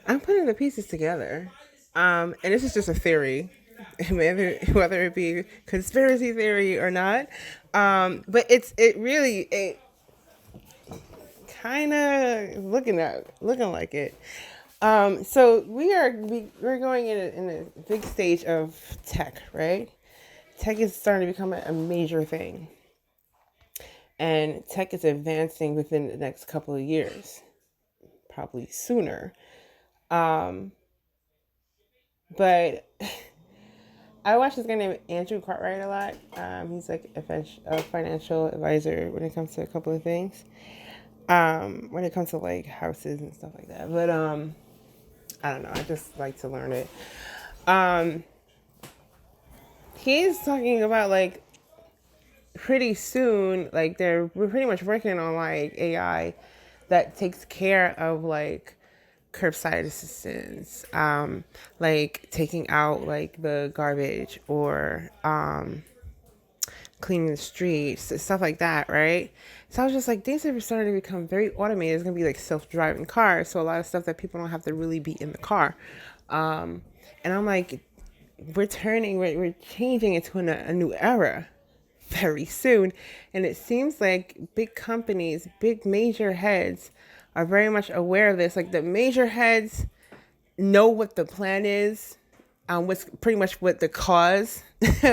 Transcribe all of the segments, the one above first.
I'm putting the pieces together. And this is just a theory, whether it be conspiracy theory or not. But it really it kind of looking like it. So we're going in a big stage of tech, right? Tech is starting to become a major thing, and tech is advancing within the next couple of years, probably sooner. Um, but I watch this guy named Andrew Cartwright a lot. He's like a financial advisor when it comes to a couple of things. When it comes to like houses and stuff like that. But I don't know. I just like to learn it. Um, he's talking about like pretty soon, like we're pretty much working on like AI that takes care of like curbside assistance, like taking out like the garbage or cleaning the streets, stuff like that, right? So I was just like, things are starting to become very automated. It's gonna be like self-driving cars, so a lot of stuff that people don't have to really be in the car. And I'm like, we're changing into a new era very soon, and it seems like big companies, big major heads, are very much aware of this. Like the major heads know what the plan is, what's pretty much what the cause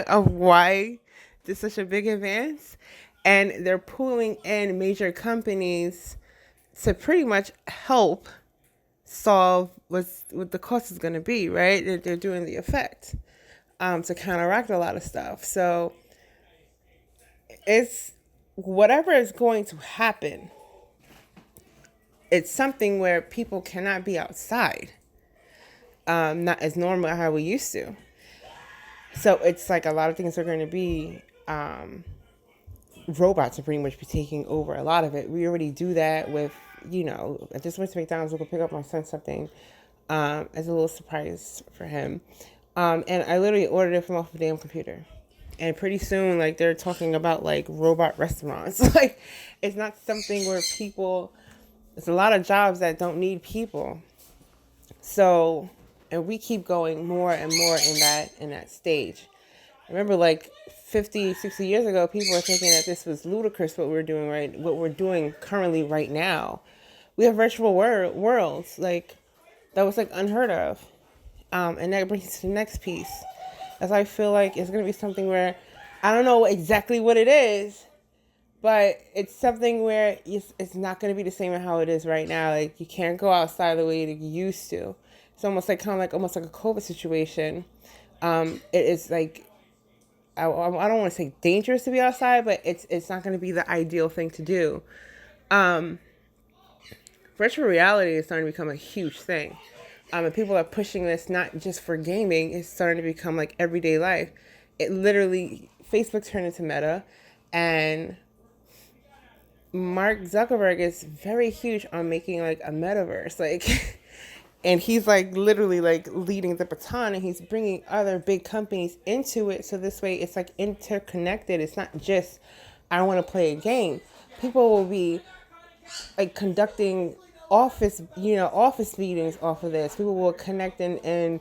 of why there's such a big advance, and they're pulling in major companies to pretty much help solve what the cost is going to be, right? They're doing the effect to counteract a lot of stuff. So it's whatever is going to happen. It's something where people cannot be outside, not as normal how we used to. So it's like a lot of things are going to be robots are pretty much be taking over a lot of it. We already do that with, I just went to McDonald's to go pick up my son something as a little surprise for him. And I literally ordered it from off the damn computer. And pretty soon, like, they're talking about, like, robot restaurants. Like, it's not something where there's a lot of jobs that don't need people. So, and we keep going more and more in that stage. I remember, like, 50, 60 years ago, people were thinking that this was ludicrous what we're doing currently right now. We have virtual worlds, like, that was, like, unheard of. And that brings us to the next piece. As I feel like it's going to be something where I don't know exactly what it is, but it's something where it's not going to be the same as how it is right now. Like, you can't go outside the way that you used to. It's almost like almost like a COVID situation. It is like, I don't want to say dangerous to be outside, but it's not going to be the ideal thing to do. Virtual reality is starting to become a huge thing. And people are pushing this not just for gaming. It's starting to become like everyday life. It literally, Facebook turned into Meta, and Mark Zuckerberg is very huge on making like a metaverse, like, and he's like literally like leading the baton, and he's bringing other big companies into it. So this way, it's like interconnected. It's not just I want to play a game. People will be like conducting office meetings off of this. People will connect and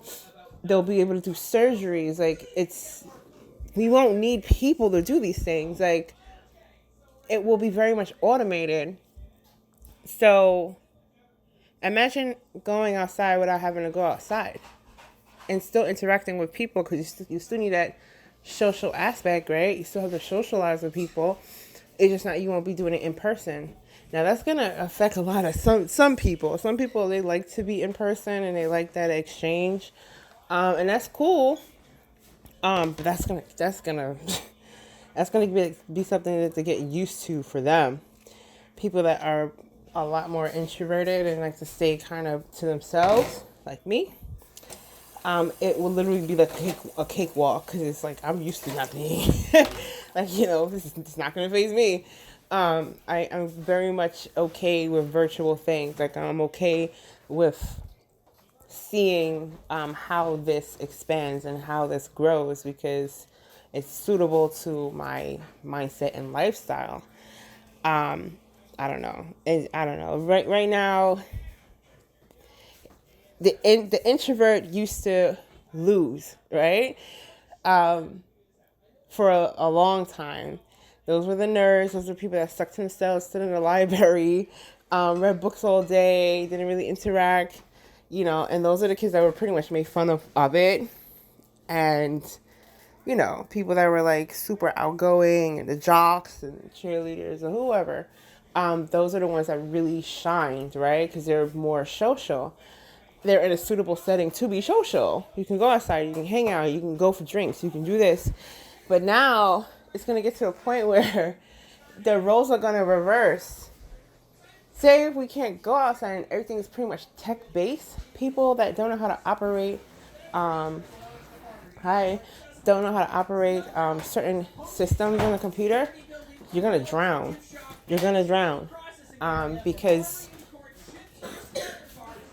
they'll be able to do surgeries. Like, we won't need people to do these things. Like, it will be very much automated. So imagine going outside without having to go outside and still interacting with people, because you still need that social aspect, right? You still have to socialize with people. It's just not, you won't be doing it in person. Now that's gonna affect a lot of some people. Some people, they like to be in person and they like that exchange, and that's cool. But that's gonna that's gonna be something to get used to for them. People that are a lot more introverted and like to stay kind of to themselves, like me. It will literally be like a cakewalk, because it's like I'm used to not being like, it's not gonna faze me. I'm very much okay with virtual things. Like, I'm okay with seeing how this expands and how this grows, because it's suitable to my mindset and lifestyle. I don't know. I don't know. Right now, the introvert used to lose, right? For a long time. Those were the nerds. Those were people that stuck to themselves, stood in the library, read books all day, didn't really interact, and those are the kids that were pretty much made fun of it. And, people that were like super outgoing and the jocks and cheerleaders and whoever, those are the ones that really shined, right? Because they're more social. They're in a suitable setting to be social. You can go outside, you can hang out, you can go for drinks, you can do this. But now it's going to get to a point where the roles are going to reverse. Say if we can't go outside and everything is pretty much tech-based, people that don't know how to operate, certain systems on the computer, you're going to drown. You're going to drown because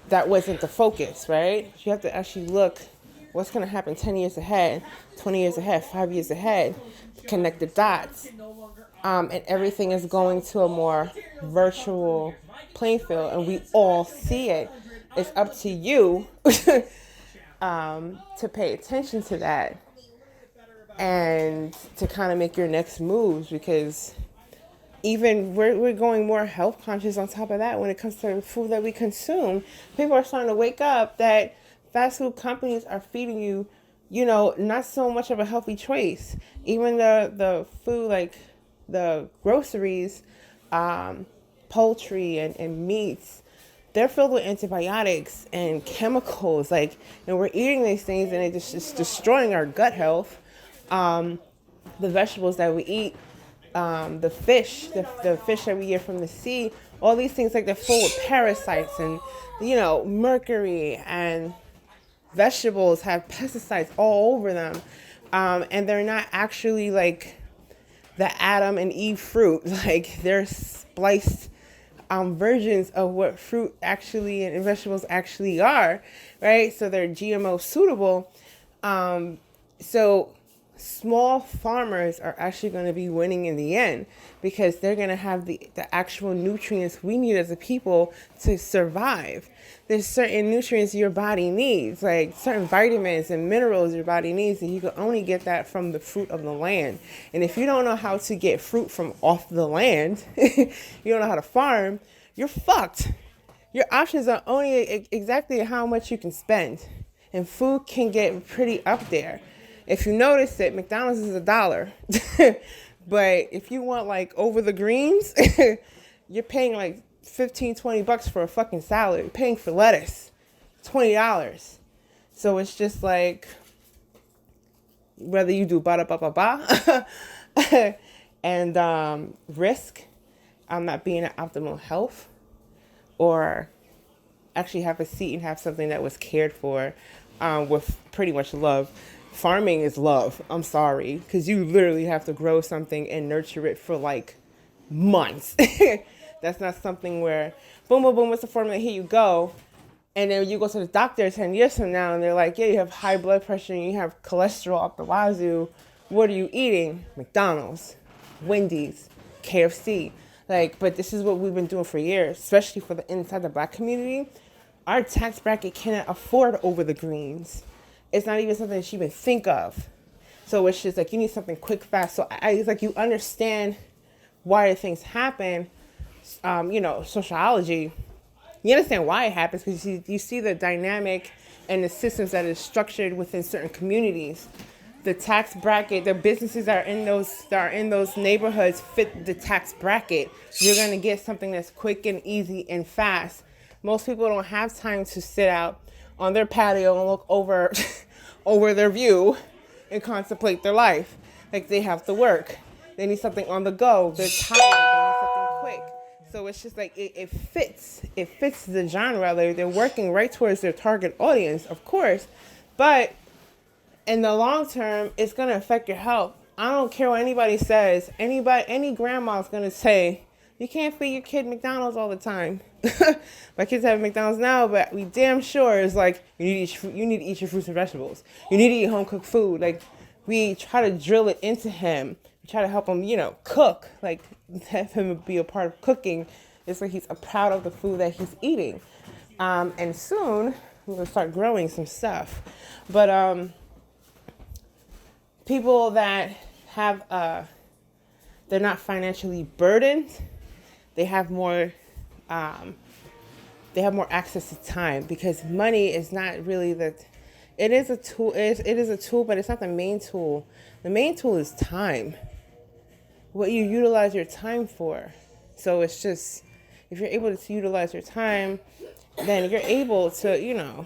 that wasn't the focus, right? You have to actually look what's going to happen 10 years ahead, 20 years ahead, 5 years ahead, connect the dots. And everything is going to a more virtual playing field, and we all see it. It's up to you to pay attention to that and to kind of make your next moves, because even we're going more health conscious on top of that when it comes to the food that we consume. People are starting to wake up that fast food companies are feeding you, not so much of a healthy choice. Even the food, like the groceries, poultry and meats, they're filled with antibiotics and chemicals. And we're eating these things and it's just destroying our gut health. The vegetables that we eat, the fish that we get from the sea, all these things, they're full of parasites and, mercury, and vegetables have pesticides all over them. And they're not actually like the Adam and Eve fruit. They're spliced versions of what fruit actually and vegetables actually are, right? So they're GMO suitable. So small farmers are actually going to be winning in the end, because they're going to have the actual nutrients we need as a people to survive. There's certain nutrients your body needs, like certain vitamins and minerals your body needs, and you can only get that from the fruit of the land. And if you don't know how to get fruit from off the land, you don't know how to farm, you're fucked. Your options are only exactly how much you can spend. And food can get pretty up there. If you notice it, McDonald's is $1. But if you want over the greens, you're paying $15-$20 for a fucking salad. You're paying for lettuce, $20. So it's just whether you do ba-da-ba-ba-ba and risk not being in optimal health, or actually have a seat and have something that was cared for with pretty much love. Farming is love. I'm sorry. Because you literally have to grow something and nurture it for months. That's not something where boom, boom, boom, what's the formula? Here you go. And then you go to the doctor 10 years from now and they're like, yeah, you have high blood pressure and you have cholesterol up the wazoo. What are you eating? McDonald's, Wendy's, KFC. But this is what we've been doing for years, especially for the inside the Black community. Our tax bracket cannot afford over the greens. It's not even something that you even think of. So it's just you need something quick, fast. So it's you understand why things happen, sociology. You understand why it happens because you see the dynamic and the systems that is structured within certain communities. The tax bracket, the businesses that are in those neighborhoods fit the tax bracket. You're going to get something that's quick and easy and fast. Most people don't have time to sit out on their patio and look over their view and contemplate their life. They have to work. They need something on the go. They're tired. They need something quick. So it's just it fits. It fits the genre. They're working right towards their target audience, of course. But in the long term, it's going to affect your health. I don't care what anybody says. Any grandma's going to say, you can't feed your kid McDonald's all the time. My kids have McDonald's now, but we damn sure is you need to eat your fruits and vegetables. You need to eat home cooked food. We try to drill it into him. We try to help him, cook. Have him be a part of cooking It's like he's proud of the food that he's eating. And soon we'll start growing some stuff. But people that have they're not financially burdened, they have more access to time, because money is not really it is a tool. It is a tool, but it's not the main tool. The main tool is time. What you utilize your time for. So it's just, if you're able to utilize your time, then you're able to,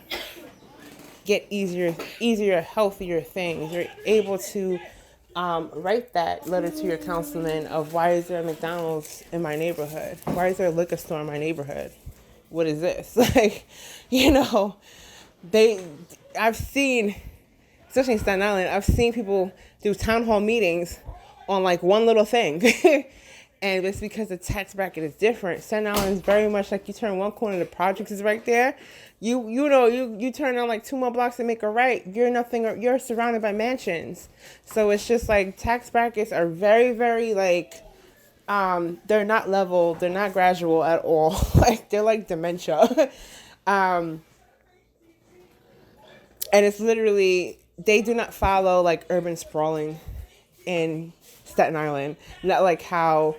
get easier, healthier things. You're able to write that letter to your councilman of, why is there a McDonald's in my neighborhood? Why is there a liquor store in my neighborhood? What is this? I've seen, especially in Staten Island, I've seen people do town hall meetings on like one little thing. And it's because the tax bracket is different. Staten Island is very much like, you turn one corner, the projects is right there. You turn on like 2 more blocks and make a right. You're surrounded by mansions. So it's just like, tax brackets are very, very like, they're not level, they're not gradual at all. Like, they're like dementia. And it's literally, they do not follow like urban sprawling in Staten Island. Not like how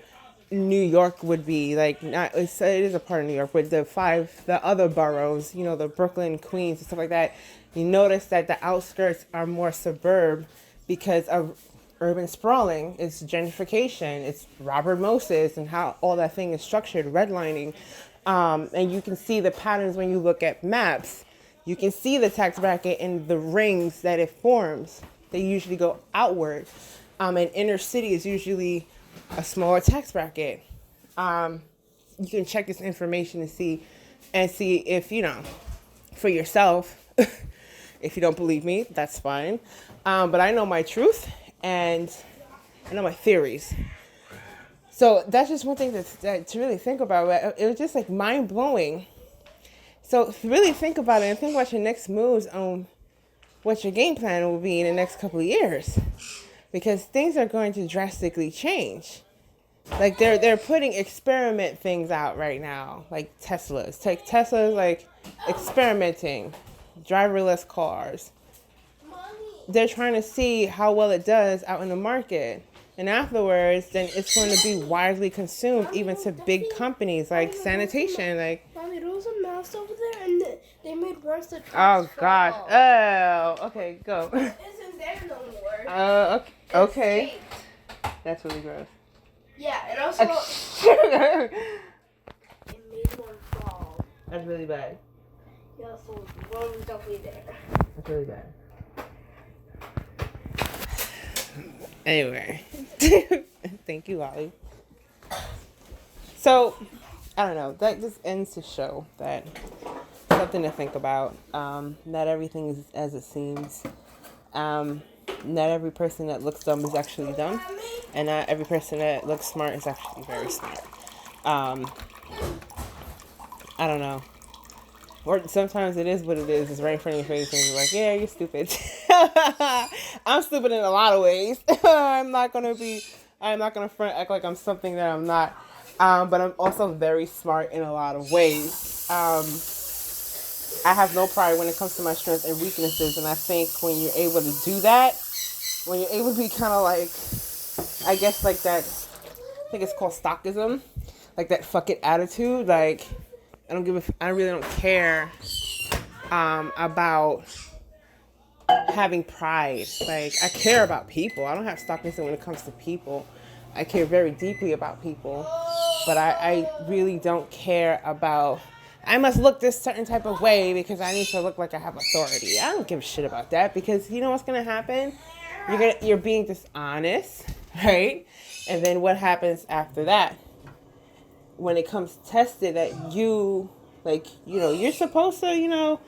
New York would be. Like, not, it is a part of New York with the other boroughs, the Brooklyn, Queens, and stuff like that. You notice that the outskirts are more suburb because of urban sprawling. It's gentrification. It's Robert Moses and how all that thing is structured, redlining. And you can see the patterns when you look at maps. You can see the tax bracket and the rings that it forms. They usually go outward. And inner city is usually a smaller tax bracket. You can check this information and see if, for yourself. If you don't believe me, that's fine. But I know my truth and I know my theories. So that's just one thing to really think about. It was just like mind blowing. So really think about it and think about your next moves on what your game plan will be in the next couple of years, because things are going to drastically change. Like they're putting experiment things out right now, like Teslas. Take Teslas, like experimenting, driverless cars. They're trying to see how well it does out in the market. And afterwards, then it's going to be widely consumed, even to big companies like sanitation. Like, Mommy, there was a mouse over there, and they made worse the oh God! Oh, okay, go. It isn't there no more. Okay. That's really gross. Yeah, and also it made one fall. That's really bad. Yeah, so one was definitely there. That's really bad. Anyway, thank you, Lolly. So, I don't know. That just ends to show that something to think about. Not everything is as it seems. Not every person that looks dumb is actually dumb, and not every person that looks smart is actually very smart. I don't know. Or sometimes it is what it is. It's right in front of your face and you're like, yeah, you're stupid. I'm stupid in a lot of ways. I'm not going to front act like I'm something that I'm not. But I'm also very smart in a lot of ways. I have no pride when it comes to my strengths and weaknesses. And I think when you're able to do that, when you're able to be kind of like, I guess like that, I think it's called stockism. Like that fuck it attitude. Like, I really don't care about having pride. Like, I care about people. I don't have stockism when it comes to people. I care very deeply about people. But I really don't care about, I must look this certain type of way because I need to look like I have authority. I don't give a shit about that, because you know what's going to happen? You're being dishonest, right? And then what happens after that? When it comes tested that you, like, you're supposed to,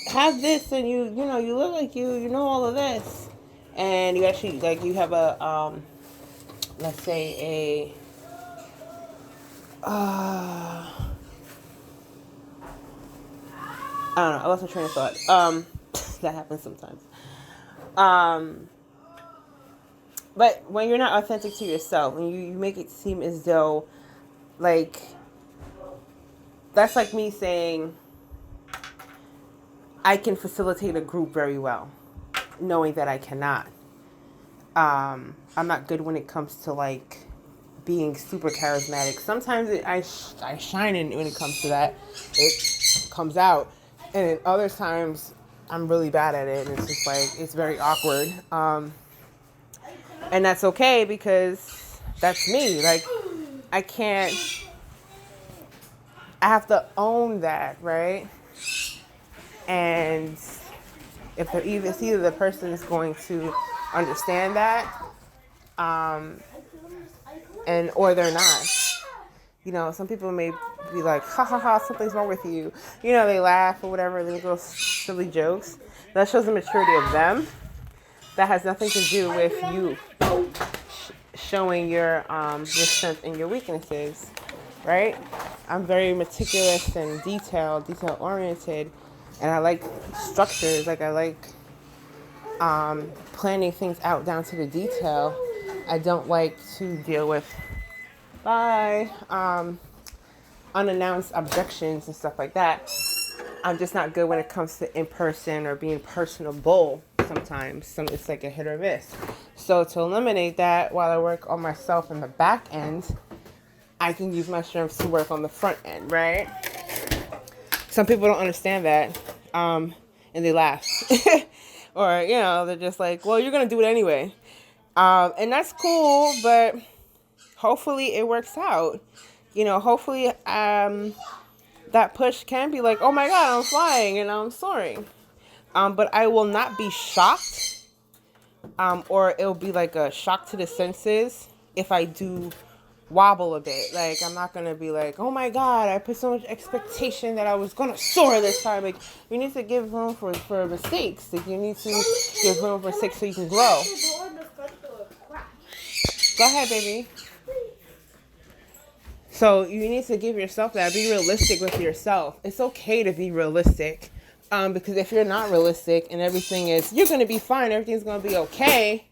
have this, and you look like you know all of this, and you actually, like, you have a, let's say I don't know, I lost my train of thought. That happens sometimes. But when you're not authentic to yourself, and you make it seem as though, like, that's like me saying I can facilitate a group very well, knowing that I cannot. I'm not good when it comes to like being super charismatic. Sometimes I shine in when it comes to that. It comes out. And then other times I'm really bad at it and it's just like it's very awkward. And that's okay because that's me. Like I have to own that, right? And if it's either the person is going to understand that, and or they're not. You know, some people may be like, ha ha ha, something's wrong with you. You know, they laugh or whatever, they go silly jokes. That shows the maturity of them. That has nothing to do with you showing your strength and your weaknesses, right? I'm very meticulous and detail oriented, and I like structures. Like I like planning things out down to the detail. I don't like to deal with unannounced objections and stuff like that. I'm just not good when it comes to in person or being personable. Sometimes it's like a hit or miss. So to eliminate that, while I work on myself in the back end, I can use my strengths to work on the front end, right? Some people don't understand that, and they laugh, or you know, they're just like, "Well, you're gonna do it anyway," and that's cool, but hopefully it works out. You know, hopefully that push can be like, "Oh my God, I'm flying and I'm soaring," but I will not be shocked, or it'll be like a shock to the senses if I do wobble a bit. Like I'm not gonna be like, oh my God, I put so much expectation that I was gonna soar this time. Like you need to give room for mistakes. Like you need to give room for mistakes so you can grow. Go ahead, baby. So you need to give yourself that. Be realistic with yourself. It's okay to be realistic, because if you're not realistic and everything is, you're gonna be fine, everything's gonna be okay,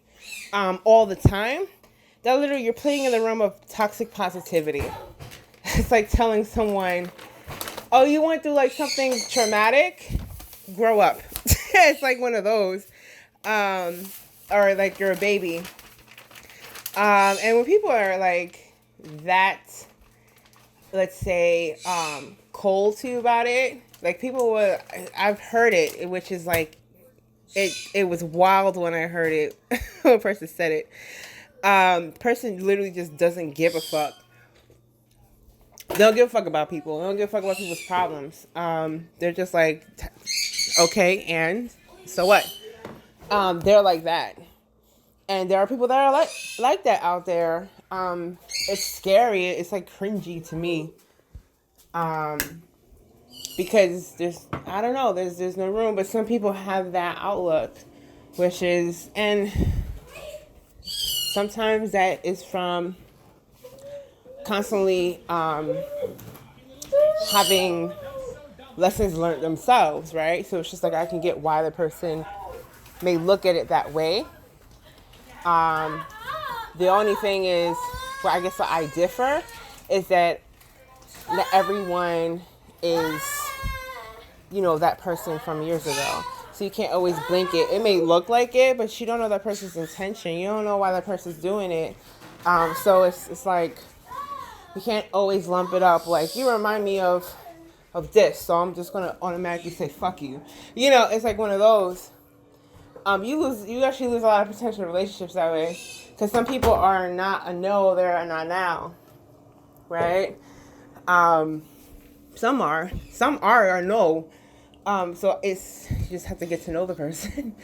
all the time. That literally, you're playing in the realm of toxic positivity. It's like telling someone, oh, you went through like something traumatic? Grow up. It's like one of those. Or like you're a baby. And when people are like that, let's say, cold to you about it, like people will, I've heard it, which is like, it was wild when I heard it. When a person said it. Person literally just doesn't give a fuck. They don't give a fuck about people. They don't give a fuck about people's problems. They're just like, okay, and so what? They're like that. And there are people that are like that out there. It's scary. It's like cringy to me. Because I don't know, there's no room, but some people have that outlook, which is, and sometimes that is from constantly having lessons learned themselves, right? So it's just like I can get why the person may look at it that way. The only thing is, well, I guess what I differ is that not everyone is, you know, that person from years ago. So you can't always blink it. It may look like it, but you don't know that person's intention. You don't know why that person's doing it. So it's like you can't always lump it up. Like you remind me of this, so I'm just gonna automatically say fuck you. You know, it's like one of those. You actually lose a lot of potential relationships that way, because some people are not a no, they're a not now, right? Some are a no. So you just have to get to know the person.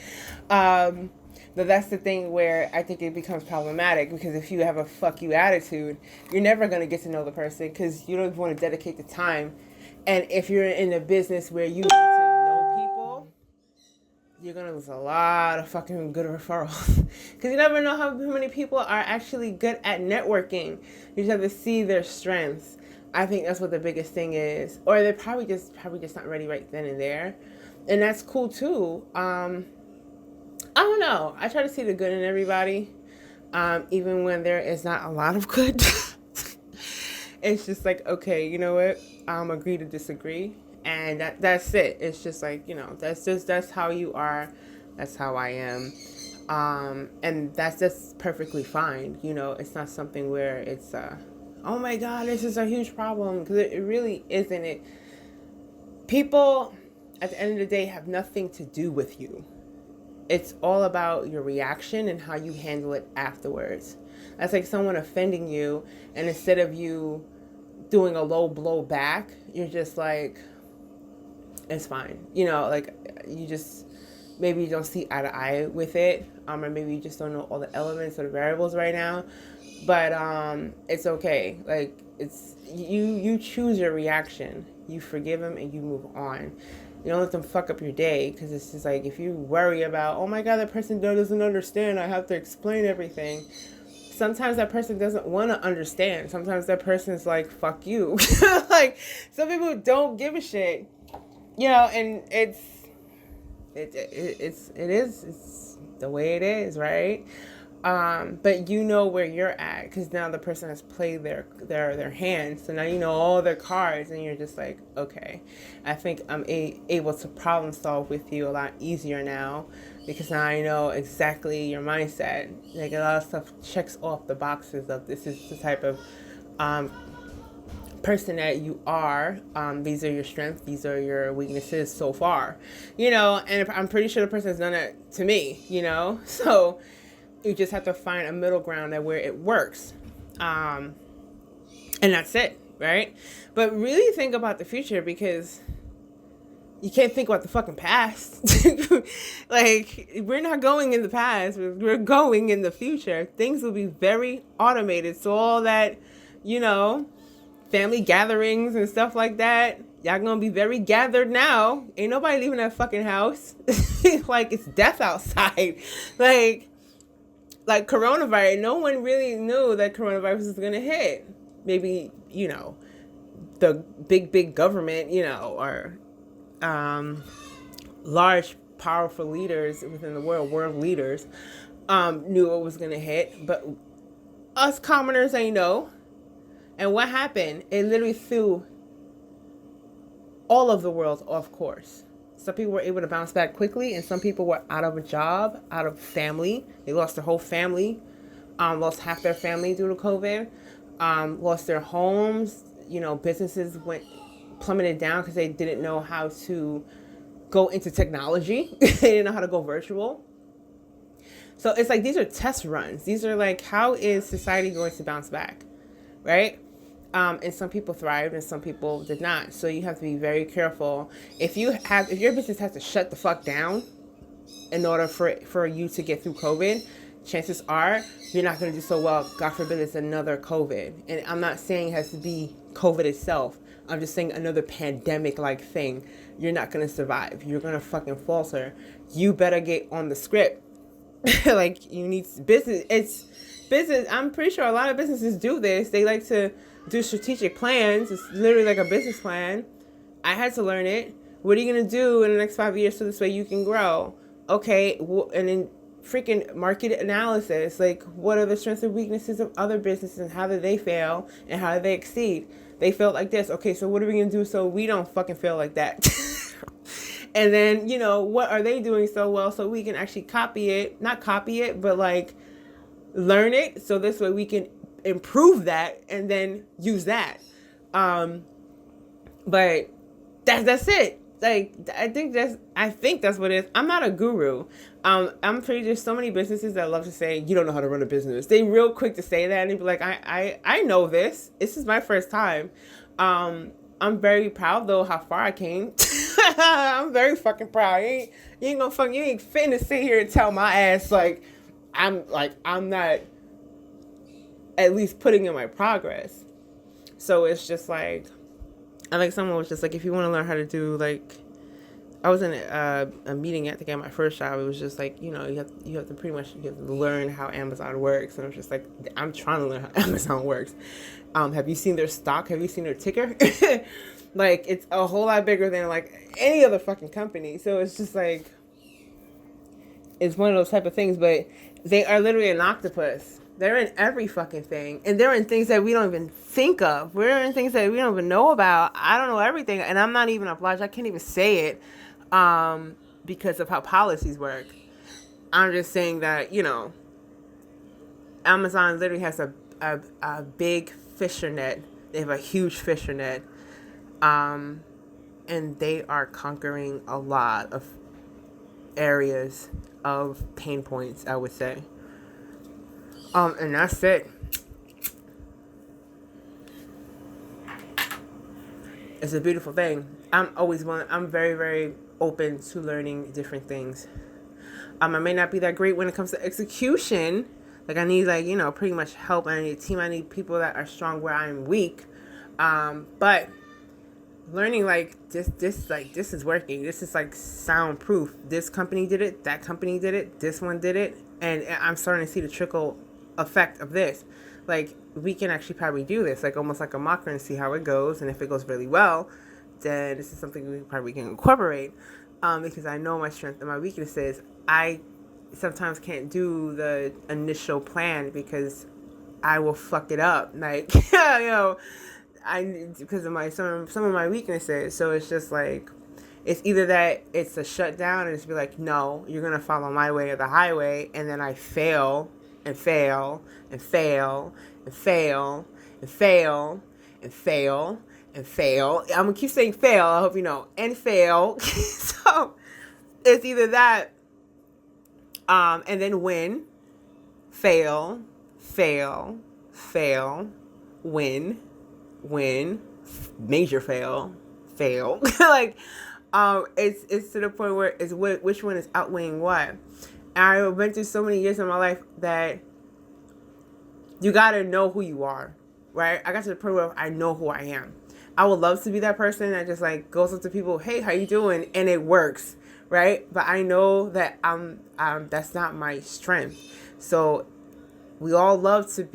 But that's the thing where I think it becomes problematic, because if you have a fuck you attitude, you're never going to get to know the person because you don't want to dedicate the time. And if you're in a business where you need to know people, you're going to lose a lot of fucking good referrals. Because you never know how many people are actually good at networking. You just have to see their strengths. I think that's what the biggest thing is. Or they're probably just not ready right then and there. And that's cool too. I don't know. I try to see the good in everybody. Even when there is not a lot of good. It's just like, okay, you know what? agree to disagree, and that's it. It's just like, that's how you are, that's how I am, and that's just perfectly fine. It's not something where it's oh my god, this is a huge problem, because it really isn't. People at the end of the day have nothing to do with you. It's all about your reaction and how you handle it afterwards. That's like someone offending you, and instead of you doing a low blow back, you're just like, it's fine. Like, you just, maybe you don't see eye to eye with it, or maybe you just don't know all the elements or the variables right now. But it's okay. Like, it's you choose your reaction. You forgive them and you move on. You don't let them fuck up your day, because it's just like, if you worry about, oh my god, that person doesn't understand, I have to explain everything. Sometimes that person doesn't want to understand. Sometimes that person's like, fuck you. Like, some people don't give a shit. And it's the way it is, right? But where you're at, because now the person has played their hand, so now you know all their cards, and you're just like, okay, I think I'm able to problem solve with you a lot easier now, because now I know exactly your mindset. Like, a lot of stuff checks off the boxes of, this is the type of person that you are. These are your strengths, these are your weaknesses so far, and I'm pretty sure the person has done it to me, so you just have to find a middle ground where it works. And that's it, right? But really think about the future, because you can't think about the fucking past. Like, we're not going in the past, we're going in the future. Things will be very automated. So all that, family gatherings and stuff like that, y'all gonna be very gathered now. Ain't nobody leaving that fucking house. Like, it's death outside. Like coronavirus, no one really knew that coronavirus was going to hit. Maybe, the big government, or large, powerful leaders within the world leaders, knew it was going to hit. But us commoners ain't know. And what happened? It literally threw all of the world off course. Some people were able to bounce back quickly, and some people were out of a job, out of family. They lost their whole family, lost half their family due to COVID, lost their homes. Businesses plummeted down because they didn't know how to go into technology. They didn't know how to go virtual. So it's like, these are test runs. These are like, how is society going to bounce back, right? And some people thrived and some people did not. So you have to be very careful. If your business has to shut the fuck down in order for you to get through COVID, chances are you're not going to do so well. God forbid it's another COVID. And I'm not saying it has to be COVID itself. I'm just saying another pandemic-like thing. You're not going to survive. You're going to fucking falter. You better get on the script. Like, you need business. It's business. I'm pretty sure a lot of businesses do this. They like to do strategic plans. It's literally like a business plan. I had to learn it. What are you going to do in the next 5 years so this way you can grow? Okay, and then freaking market analysis. Like, what are the strengths and weaknesses of other businesses, and how did they fail and how did they exceed? They failed like this. Okay, so what are we going to do so we don't fucking fail like that? And then, what are they doing so well so we can actually copy it? Not copy it, but like learn it, so this way we can improve that and then use that. But that's it. Like, I think that's what it is. I'm not a guru. I'm pretty, there's so many businesses that love to say, you don't know how to run a business. They real quick to say that, and they be like, I know this. This is my first time. I'm very proud though how far I came. I'm very fucking proud. You ain't finna sit here and tell my ass I'm not at least putting in my progress. So it's just like, I think someone was just like, if you want to learn how to do, like, I was in a meeting at my first job. It was just like, you have to pretty much learn how Amazon works. And I was just like, I'm trying to learn how Amazon works. Have you seen their stock? Have you seen their ticker? Like, it's a whole lot bigger than like any other fucking company. So it's just like, it's one of those type of things. But they are literally an octopus. They're in every fucking thing. And they're in things that we don't even think of. We're in things that we don't even know about. I don't know everything. And I'm not even obliged. I can't even say it because of how policies work. I'm just saying that, Amazon literally has a big fisher net. They have a huge fisher net. And they are conquering a lot of areas of pain points, I would say. And that's it. It's a beautiful thing. I'm very, very open to learning different things. I may not be that great when it comes to execution. Like, I need, pretty much help. I need a team. I need people that are strong where I'm weak. But learning, this is working. This is, soundproof. This company did it. That company did it. This one did it. And I'm starting to see the trickle effect of this. We can actually probably do this, almost like a mocker, and see how it goes. And if it goes really well, then this is something we probably can incorporate. Because I know my strength and my weaknesses. I sometimes can't do the initial plan because I will fuck it up. Because of some of my weaknesses. So it's just it's either that it's a shutdown and it's be no, you're going to follow my way or the highway. And then I fail and fail and fail and fail and fail and fail and fail. I'm going to keep saying fail. I hope you know. And fail. So it's either that and then win, fail, fail, fail, win, major fail. It's to the point where it's which one is outweighing what. And I went through so many years in my life that you gotta know who you are, right? I got to the point where I know who I am. I would love to be that person that just goes up to people, hey, how you doing? And it works, right? But I know that that's not my strength. So we all love to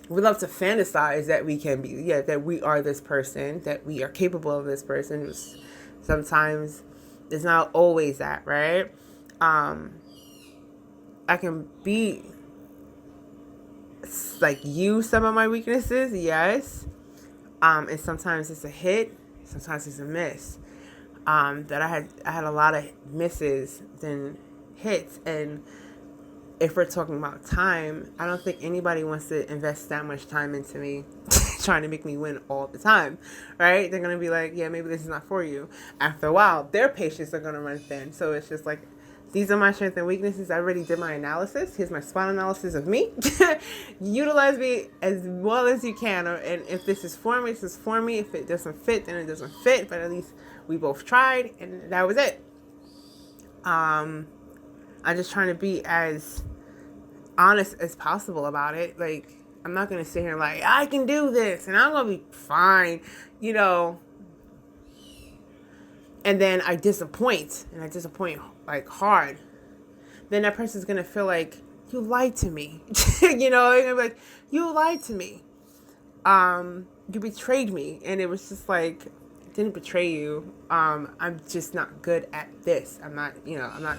fantasize that we can be, that we are this person, that we are capable of this person. Sometimes it's not always that, right? I can use some of my weaknesses, yes. And sometimes it's a hit, sometimes it's a miss. That I had a lot of misses than hits, and if we're talking about time, I don't think anybody wants to invest that much time into me trying to make me win all the time, right? They're going to be maybe this is not for you. After a while, their patience are going to run thin. So it's just these are my strengths and weaknesses. I already did my analysis. Here's my SWOT analysis of me. Utilize me as well as you can. And if this is for me, this is for me. If it doesn't fit, then it doesn't fit. But at least we both tried, and that was it. I'm just trying to be as honest as possible about it. I'm not going to sit here I can do this, and I'm going to be fine, And then I disappoint, hard. Then that person's going to feel you lied to me. They're going to be you lied to me. You betrayed me. And it was just didn't betray you. I'm just not good at this. I'm not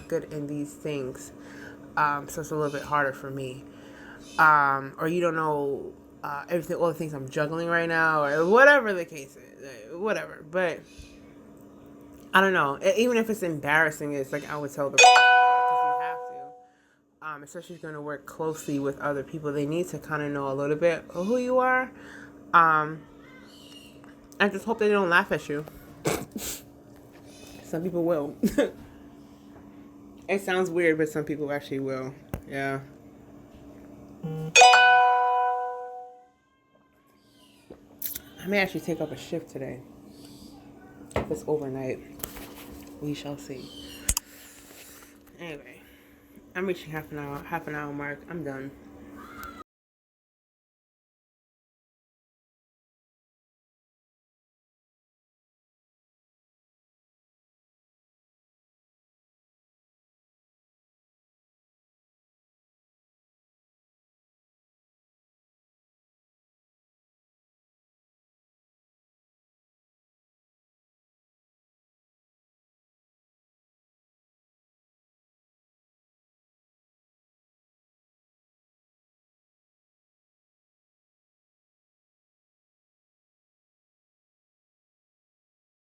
good in these things. So it's a little bit harder for me. Or you don't know everything, all the things I'm juggling right now, or whatever the case is. Whatever. But I don't know. Even if it's embarrassing, it's I would tell the person because you have to. Especially if you're going to work closely with other people. They need to kind of know a little bit of who you are. I just hope they don't laugh at you. Some people will. It sounds weird, but some people actually will. Yeah. I may actually take up a shift today. If it's overnight, we shall see. Anyway, I'm reaching half an hour mark. I'm done.